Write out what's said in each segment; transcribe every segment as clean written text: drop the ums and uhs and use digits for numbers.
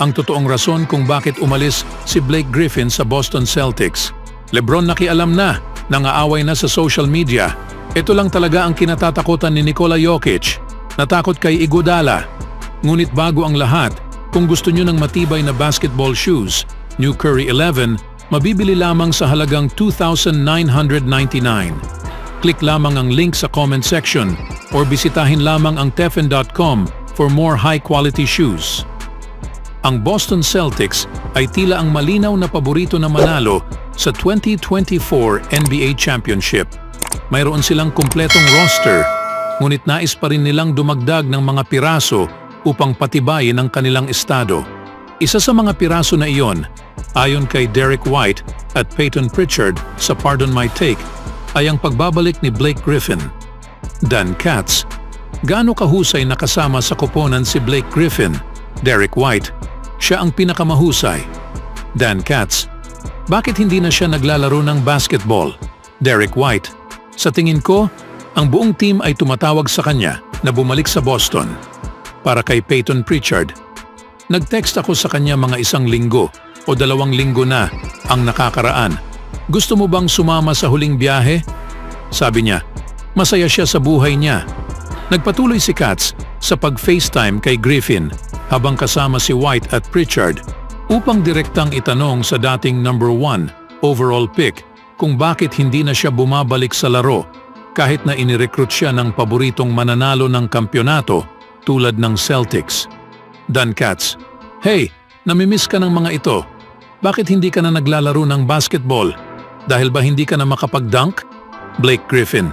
ang totoong rason kung bakit umalis si Blake Griffin sa Boston Celtics. LeBron nakialam na, nangaaway na sa social media. Ito lang talaga ang kinatatakutan ni Nikola Jokic. Natakot kay Iguodala. Ngunit bago ang lahat, kung gusto nyo ng matibay na basketball shoes, New Curry 11, mabibili lamang sa halagang $2,999. Click lamang ang link sa comment section or bisitahin lamang ang tefen.com for more high-quality shoes. Ang Boston Celtics ay tila ang malinaw na paborito na manalo sa 2024 NBA Championship. Mayroon silang kumpletong roster, ngunit nais pa rin nilang dumagdag ng mga piraso upang patibayin ang kanilang estado. Isa sa mga piraso na iyon, ayon kay Derek White at Peyton Pritchard sa Pardon My Take, ay ang pagbabalik ni Blake Griffin. Dan Katz, gaano kahusay nakasama sa koponan si Blake Griffin? Derek White, siya ang pinakamahusay. Dan Katz, bakit hindi na siya naglalaro ng basketball? Derek White, sa tingin ko, ang buong team ay tumatawag sa kanya na bumalik sa Boston. Para kay Peyton Pritchard, nag-text ako sa kanya mga 1 linggo o 2 linggo na ang nakakaraan. Gusto mo bang sumama sa huling biyahe? Sabi niya, masaya siya sa buhay niya. Nagpatuloy si Katz sa pag-FaceTime kay Griffin habang kasama si White at Pritchard upang direktang itanong sa dating number 1 overall pick kung bakit hindi na siya bumabalik sa laro kahit na inirecruit siya ng paboritong mananalo ng kampyonato tulad ng Celtics. Dan Katz, hey, namimiss ka ng mga ito. Bakit hindi ka na naglalaro ng basketball? Dahil ba hindi ka na makapag-dunk? Blake Griffin,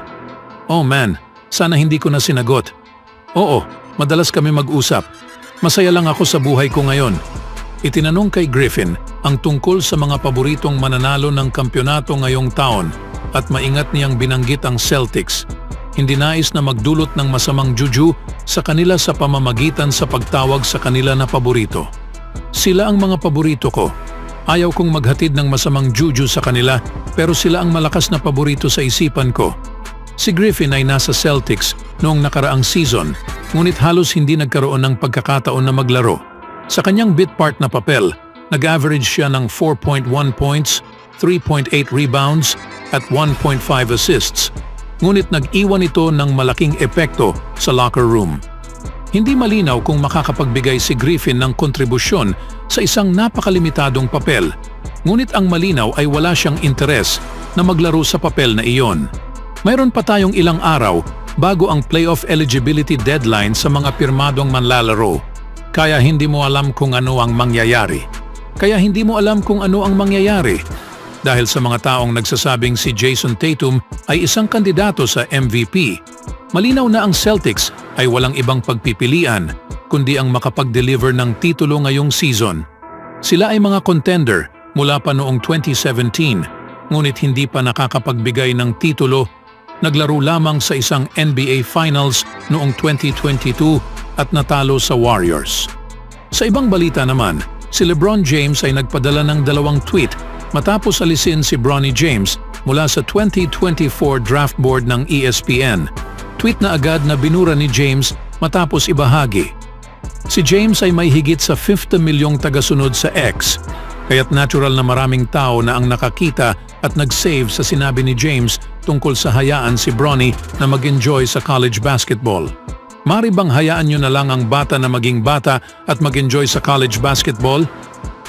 oh man, sana hindi ko na sinagot. Oo, madalas kami mag-usap. Masaya lang ako sa buhay ko ngayon. Itinanong kay Griffin ang tungkol sa mga paboritong mananalo ng kampyonato ngayong taon at maingat niyang binanggit ang Celtics. Hindi nais na magdulot ng masamang juju sa kanila sa pamamagitan sa pagtawag sa kanila na paborito. Sila ang mga paborito ko. Ayaw kong maghatid ng masamang juju sa kanila pero sila ang malakas na paborito sa isipan ko. Si Griffin ay nasa Celtics noong nakaraang season, ngunit halos hindi nagkaroon ng pagkakataon na maglaro. Sa kanyang bit part na papel, nag-average siya ng 4.1 points, 3.8 rebounds at 1.5 assists. Ngunit nag-iwan ito ng malaking epekto sa locker room. Hindi malinaw kung makakapagbigay si Griffin ng kontribusyon sa isang napakalimitadong papel. Ngunit ang malinaw ay wala siyang interes na maglaro sa papel na iyon. Mayroon pa tayong ilang araw bago ang playoff eligibility deadline sa mga pirmadong manlalaro. Kaya hindi mo alam kung ano ang mangyayari. Dahil sa mga taong nagsasabing si Jason Tatum ay isang kandidato sa MVP, malinaw na ang Celtics ay walang ibang pagpipilian kundi ang makapag-deliver ng titulo ngayong season. Sila ay mga contender mula pa noong 2017, ngunit hindi pa nakakapagbigay ng titulo. Naglaro lamang sa isang NBA Finals noong 2022 at natalo sa Warriors. Sa ibang balita naman, si LeBron James ay nagpadala ng 2 tweet matapos alisin si Bronny James mula sa 2024 draft board ng ESPN. Tweet na agad na binura ni James matapos ibahagi. Si James ay may higit sa 50 milyong tagasunod sa X, kaya't natural na maraming tao na ang nakakita at nag-save sa sinabi ni James tungkol sa hayaan si Bronny na mag-enjoy sa college basketball. Mari bang hayaan nyo na lang ang bata na maging bata at mag-enjoy sa college basketball?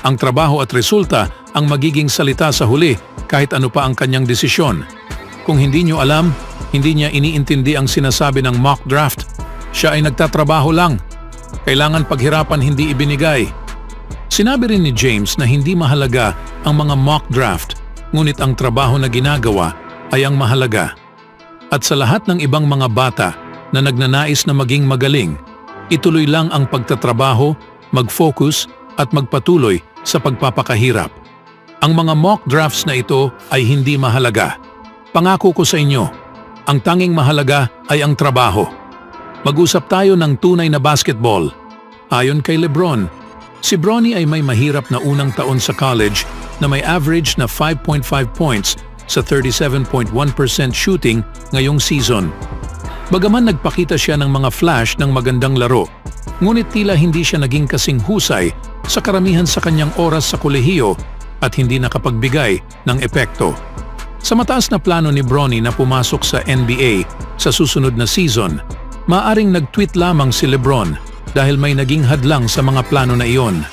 Ang trabaho at resulta ang magiging salita sa huli kahit ano pa ang kanyang desisyon. Kung hindi nyo alam, hindi niya iniintindi ang sinasabi ng mock draft. Siya ay nagtatrabaho lang. Kailangan paghirapan, hindi ibinigay. Sinabi rin ni James na hindi mahalaga ang mga mock draft, ngunit ang trabaho na ginagawa ay ang mahalaga. At sa lahat ng ibang mga bata na nagnanais na maging magaling, ituloy lang ang pagtatrabaho, mag-focus at magpatuloy sa pagpapakahirap. Ang mga mock drafts na ito ay hindi mahalaga. Pangako ko sa inyo, ang tanging mahalaga ay ang trabaho. Mag-usap tayo ng tunay na basketball. Ayon kay LeBron, si Bronny ay may mahirap na unang taon sa college na may average na 5.5 points sa 37.1% shooting ngayong season. Bagaman nagpakita siya ng mga flash ng magandang laro, ngunit tila hindi siya naging kasing husay sa karamihan sa kanyang oras sa kolehiyo at hindi nakapagbigay ng epekto. Sa mataas na plano ni Bronny na pumasok sa NBA sa susunod na season, maaring nag-tweet lamang si LeBron dahil may naging hadlang sa mga plano na iyon.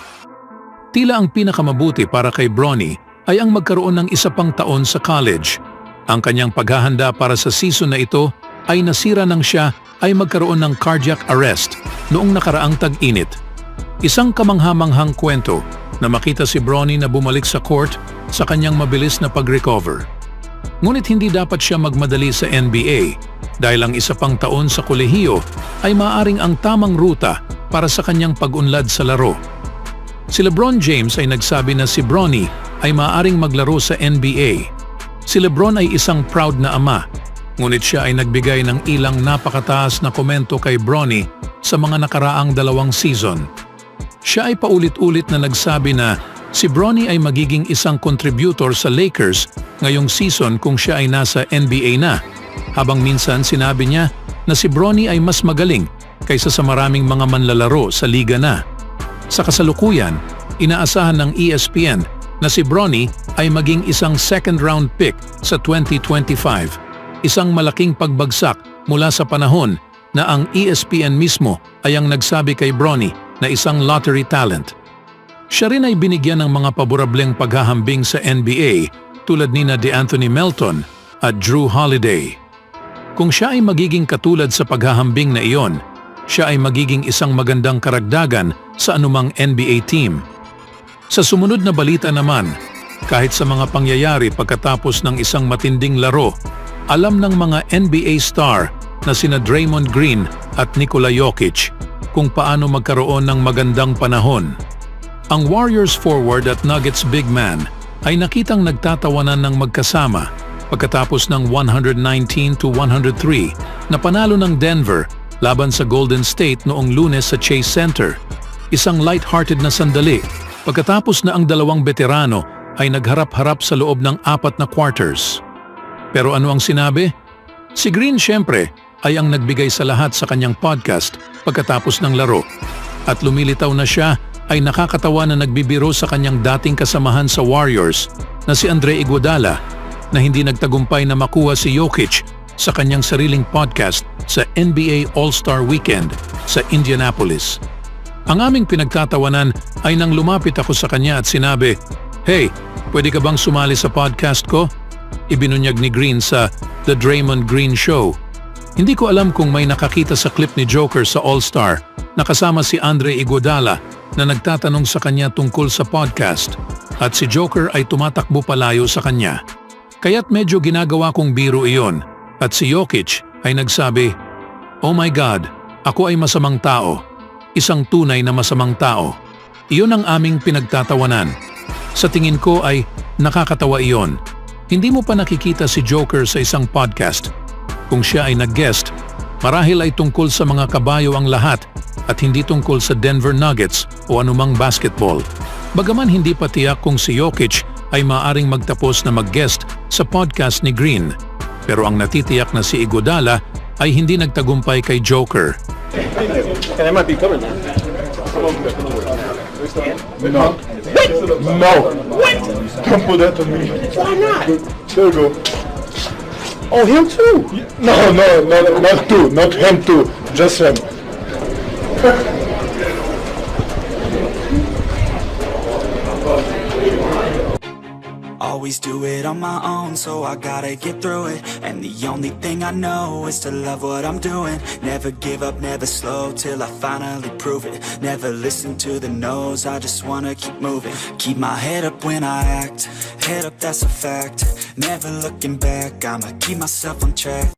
Tila ang pinakamabuti para kay Bronny ay ang magkaroon ng isa pang taon sa college. Ang kanyang paghahanda para sa season na ito ay nasira nang siya ay magkaroon ng cardiac arrest noong nakaraang tag-init. Isang kamanghamanghang kwento na makita si Bronny na bumalik sa court sa kanyang mabilis na pag-recover. Ngunit hindi dapat siya magmadali sa NBA dahil ang isa pang taon sa kolehiyo ay maaaring ang tamang ruta para sa kanyang pag-unlad sa laro. Si LeBron James ay nagsabi na si Bronny ay maaaring maglaro sa NBA. Si LeBron ay isang proud na ama, ngunit siya ay nagbigay ng ilang napakataas na komento kay Bronny sa mga nakaraang 2 season. Siya ay paulit-ulit na nagsabi na si Bronny ay magiging isang contributor sa Lakers ngayong season kung siya ay nasa NBA na, habang minsan sinabi niya na si Bronny ay mas magaling kaysa sa maraming mga manlalaro sa liga na. Sa kasalukuyan, inaasahan ng ESPN na si Bronny ay maging isang second-round pick sa 2025, isang malaking pagbagsak mula sa panahon na ang ESPN mismo ay ang nagsabi kay Bronny na isang lottery talent. Siya rin ay binigyan ng mga paborableng paghahambing sa NBA tulad ni DeAnthony Melton at Drew Holiday. Kung siya ay magiging katulad sa paghahambing na iyon, siya ay magiging isang magandang karagdagan sa anumang NBA team. Sa sumunod na balita naman, kahit sa mga pangyayari pagkatapos ng isang matinding laro, alam ng mga NBA star na sina Draymond Green at Nikola Jokic kung paano magkaroon ng magandang panahon. Ang Warriors forward at Nuggets big man ay nakitang nagtatawanan ng magkasama pagkatapos ng 119-103 na panalo ng Denver laban sa Golden State noong Lunes sa Chase Center. Isang light-hearted na sandali pagkatapos na ang dalawang veterano ay nagharap-harap sa loob ng 4 na quarters. Pero ano ang sinabi? Si Green syempre ay ang nagbigay sa lahat sa kanyang podcast pagkatapos ng laro at lumilitaw na siya ay nakakatawa na nagbibiro sa kanyang dating kasamahan sa Warriors na si Andre Iguodala na hindi nagtagumpay na makuha si Jokic sa kanyang sariling podcast sa NBA All-Star Weekend sa Indianapolis. Ang aming pinagtatawanan ay nang lumapit ako sa kanya at sinabi, "Hey, pwede ka bang sumali sa podcast ko?" Ibinunyag ni Green sa The Draymond Green Show. Hindi ko alam kung may nakakita sa clip ni Joker sa All-Star na kasama si Andre Iguodala na nagtatanong sa kanya tungkol sa podcast at si Joker ay tumatakbo palayo sa kanya. Kaya't medyo ginagawa kong biro iyon at si Jokic ay nagsabi, "Oh my God, ako ay masamang tao. Isang tunay na masamang tao." Iyon ang aming pinagtatawanan. Sa tingin ko ay nakakatawa iyon. Hindi mo pa nakikita si Joker sa isang podcast. Kung siya ay nag-guest, marahil ay tungkol sa mga kabayo ang lahat at hindi tungkol sa Denver Nuggets o anumang basketball. Bagaman hindi pa tiyak kung si Jokic ay maaaring magtapos na mag-guest sa podcast ni Green. Pero ang natitiyak na si Iguodala ay hindi nagtagumpay kay Joker. And I might be covered now. No. No. What? Don't put that on me. Why not? There you go. Oh, him too. No, not two. Not him too. Just him. Always do it on my own, so I gotta get through it. And the only thing I know is to love what I'm doing. Never give up, never slow, till I finally prove it. Never listen to the no's, I just wanna keep moving. Keep my head up when I act, head up, that's a fact. Never looking back, I'ma keep myself on track.